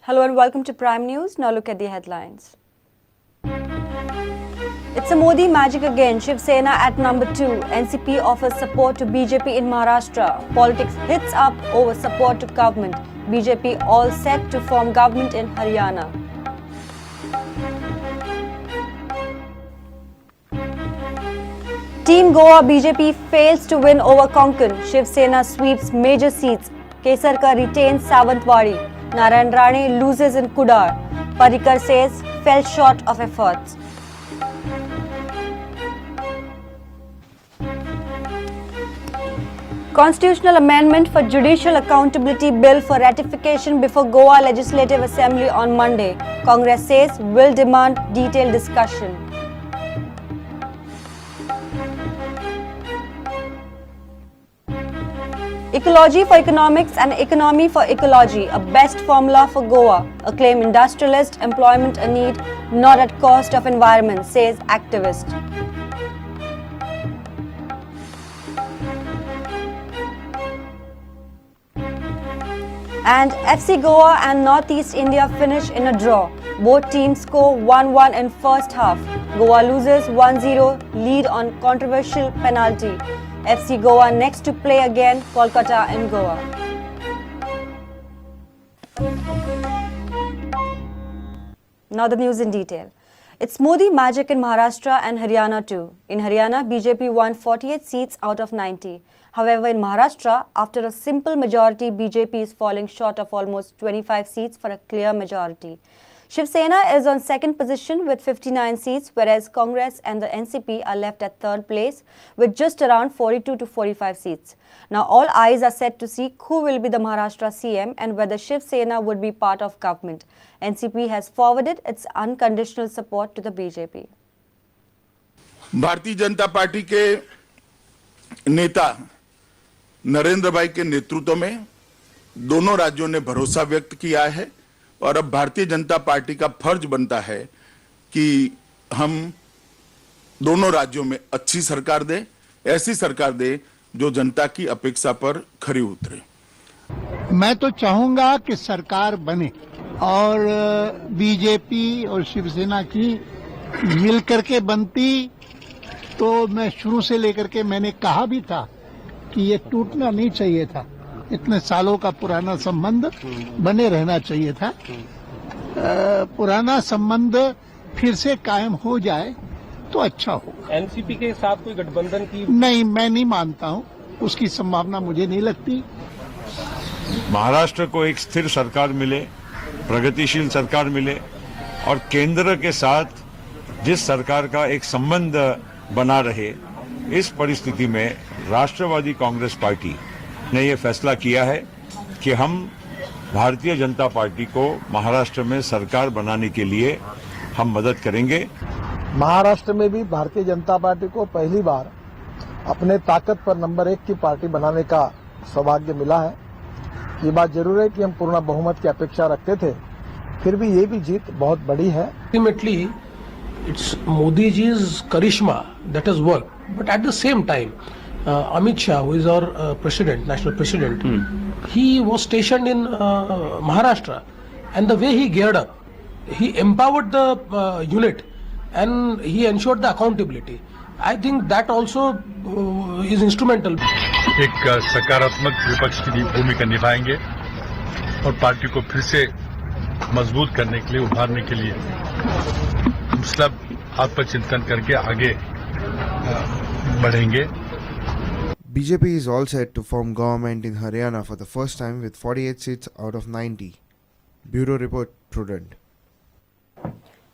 Hello and welcome to Prime News. Now look at the headlines. It's a Modi magic again. Shiv Sena at number 2. NCP offers support to BJP in Maharashtra. Politics hits up over support to government. BJP all set to form government in Haryana. Team Goa BJP fails to win over Konkan. Shiv Sena sweeps major seats. Kesarkar retains Sawantwadi. Narayan Rane loses in Kudar. Parrikar says fell short of efforts. Constitutional amendment for judicial accountability bill for ratification before Goa Legislative Assembly on Monday. Congress says will demand detailed discussion. Ecology for economics and economy for ecology, a best formula for Goa. Acclaim industrialist, employment a need, not at cost of environment, says activist. And FC Goa and Northeast India finish in a draw. Both teams score 1-1 in first half. Goa loses 1-0 lead on controversial penalty. FC Goa next to play again, Kolkata and Goa. Now the news in detail. It's Modi magic in Maharashtra and Haryana too. In Haryana, BJP won 48 seats out of 90. However, in Maharashtra, after a simple majority, BJP is falling short of almost 25 seats for a clear majority. Shiv Sena is on second position with 59 seats, whereas Congress and the NCP are left at third place with just around 42 to 45 seats. Now, all eyes are set to see who will be the Maharashtra CM and whether Shiv Sena would be part of government. NCP has forwarded its unconditional support to the BJP. Bharatiya Janata party के नेता नरेंद्र भाई के नेतृत्व में दोनों राज्यों ने भरोसा व्यक्त किया है और अब भारतीय जनता पार्टी का फर्ज बनता है कि हम दोनों राज्यों में अच्छी सरकार दे, ऐसी सरकार दे जो जनता की अपेक्षा पर खरी उतरे। मैं तो चाहूंगा कि सरकार बने और बीजेपी और शिवसेना की मिलकर के बनती तो मैं शुरू से लेकर के मैंने कहा भी था कि ये टूटना नहीं चाहिए था। इतने सालों का पुराना संबंध बने रहना चाहिए था। पुराना संबंध फिर से कायम हो जाए तो अच्छा होगा। एनसीपी के साथ कोई गठबंधन की नहीं, मैं नहीं मानता हूं, उसकी संभावना मुझे नहीं लगती। महाराष्ट्र को एक स्थिर सरकार मिले, प्रगतिशील सरकार मिले और केंद्र के साथ जिस सरकार का एक संबंध बना रहे, इस परिस्थिति में राष्ट्रवादी कांग्रेस पार्टी ने ये फैसला किया है कि हम भारतीय जनता पार्टी को महाराष्ट्र में सरकार बनाने के लिए हम मदद करेंगे। महाराष्ट्र में भी भारतीय जनता पार्टी को पहली बार अपने ताकत पर नंबर 1 की पार्टी बनाने का सौभाग्य मिला है। ये बात जरूर है कि हम पूर्ण बहुमत की अपेक्षा रखते थे, फिर भी ये भी जीत बहुत बड़ी है। Ultimately, it's Modi ji's charisma that has worked, but at the same time, Amit Shah, who is our president, national president, he was stationed in Maharashtra, and the way he geared up, he empowered the unit, and he ensured the accountability. I think that also is instrumental. एक सकारात्मक विपक्ष की भूमिका निभाएंगे और party को फिर से मजबूत करने के लिए, उभारने के लिए हम सब आत्मचिंतन करके आगे बढ़ेंगे। BJP is all set to form government in Haryana for the first time with 48 seats out of 90. Bureau Report, Prudent.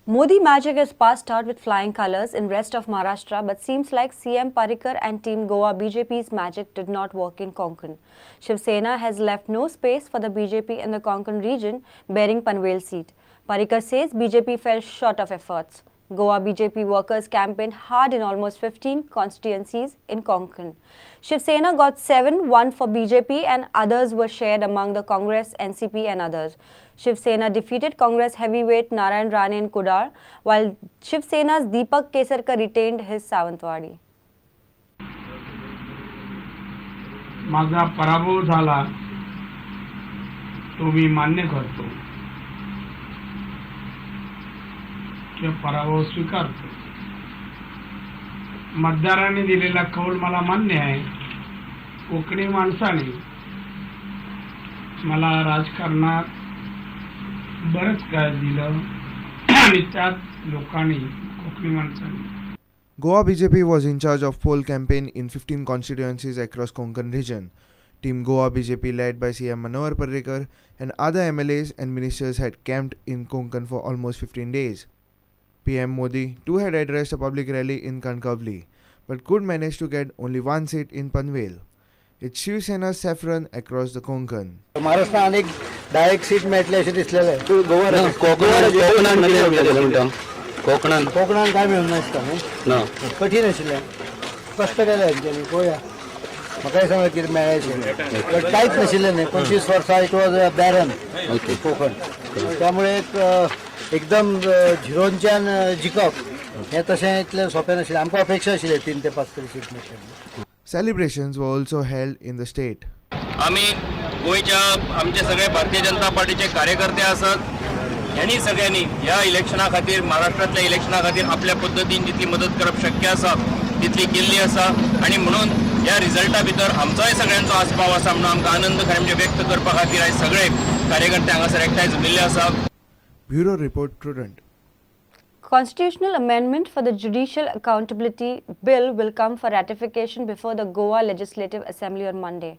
Modi magic is passed out with flying colours in rest of Maharashtra, but seems like CM Parrikar and Team Goa BJP's magic did not work in Konkan. Shiv Sena has left no space for the BJP in the Konkan region, bearing Panvel seat. Parrikar says BJP fell short of efforts. Goa BJP workers campaigned hard in almost 15 constituencies in Konkan. Shiv Sena got 7, 1 for BJP and others were shared among the Congress, NCP and others. Shiv Sena defeated Congress heavyweight Narayan Rane in Kudar, while Shiv Sena's Deepak Kesarkar retained his Sawantwadi. माझा पराभव झाला तो मी मान्य करतो, किंवा पराभव स्वीकारतो. मतदारांनी दिलेला कौल मला मान्य आहे. कोकणी माणसाने मला राजकारणात बरंच काय दिलं आणि त्यात लोकांनी कोकणी माणसांनी Goa BJP was in charge of poll campaign in 15 constituencies across Konkan region. Team Goa BJP led by CM Manohar Parrikar and other MLAs and ministers had camped in Konkan for almost 15 days. PM Modi too had addressed a public rally in Kankavli, but could manage to get only one seat in Panvel. It's Shiv Sena's saffron across the Konkan. Maharashtra अनेक direct seat मेळटली अशें दिसलेलें. कोकणान काय मिळून नासता न्ही. कठीण आशिल्लें. कष्ट केले हेंच्यांनी पळोवया. म्हाकाय सांगा कितें मेळ्ळें. कांयच नाशिल्लें न्ही. 25 वर्सां इट वॉज बॅरन कोकण. त्यामुळे एकदम झिरोनच्यान जिखप हें तशें इतलें सोंपें नाशिल्लें. आमकां अपेक्षा आशिल्ली 3 ते 5 तरी सीट मेळटली. Celebrations were also held in the state. आम्ही गोयच्या आमचे सगळे भारतीय जनता पार्टीचे कार्यकर्ते आसात. ह्यांनी सगळ्यांनी ह्या इलेक्शना खातीर महाराष्ट्रातल्या इलेक्शना खातीर आपल्या पद्दतीन जितली मदत करप शक्य आसा तितली केल्ली आसा आणि म्हणून ह्या रिजल्टा भितर आमचोय सगळ्यांचो आस्पाव आसा म्हणून आमकां आनंद खरें म्हणजे व्यक्त करपा खातीर आयज सगळे कार्यकर्ते हांगासर एकठांय जमिल्ले आसा. Bureau Report Prudent. Constitutional amendment for the Judicial Accountability Bill will come for ratification before the Goa Legislative Assembly on Monday.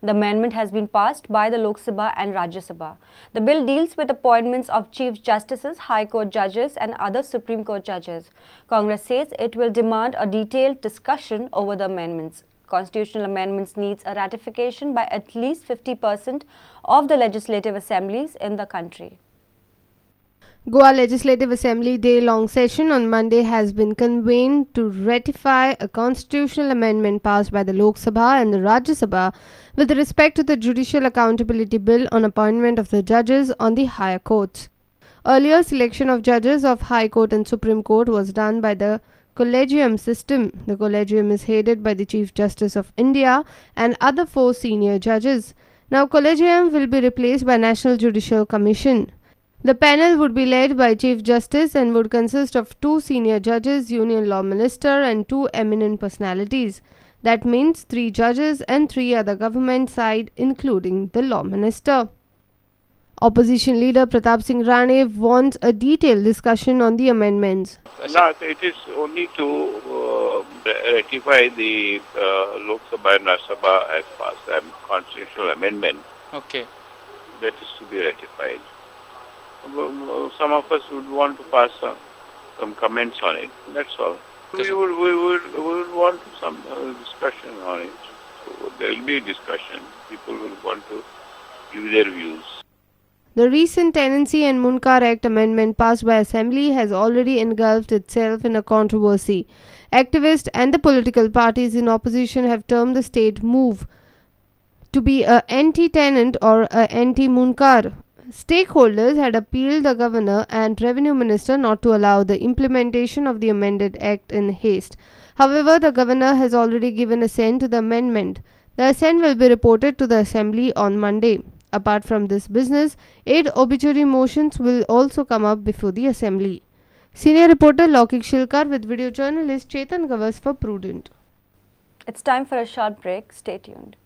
The amendment has been passed by the Lok Sabha and Rajya Sabha. The bill deals with appointments of Chief Justices, High Court judges and other Supreme Court judges. Congress says it will demand a detailed discussion over the amendments. Constitutional amendments needs a ratification by at least 50% of the legislative assemblies in the country. Goa Legislative Assembly day-long session on Monday has been convened to ratify a constitutional amendment passed by the Lok Sabha and the Rajya Sabha with respect to the Judicial Accountability Bill on appointment of the judges on the higher courts. Earlier selection of judges of High Court and Supreme Court was done by the Collegium system. The Collegium is headed by the Chief Justice of India and other 4 senior judges. Now Collegium will be replaced by National Judicial Commission. The panel would be led by Chief Justice and would consist of 2 senior judges, Union Law Minister and 2 eminent personalities. That means 3 judges and 3 other government side including the Law Minister. Opposition leader Pratap Singh Rane wants a detailed discussion on the amendments. No, it is only to ratify the Lok Sabha and Rajya Sabha has passed a constitutional amendment. Okay. That is to be ratified. Some of us would want to pass some comments on it. That's all. We would want some discussion on it. So there will be a discussion. People will want to give their views. The recent Tenancy and Munkar Act amendment passed by Assembly has already engulfed itself in a controversy. Activists and the political parties in opposition have termed the state move to be a anti-tenant or a anti-Munkar. Stakeholders had appealed the governor and revenue minister not to allow the implementation of the amended act in haste. However, the governor has already given assent to the amendment. The assent will be reported to the assembly on Monday. Apart from this business, 8 obituary motions will also come up before the assembly. Senior reporter Laukik Shilkar with video journalist Chetan Gawas for Prudent. It's time for a short break. Stay tuned.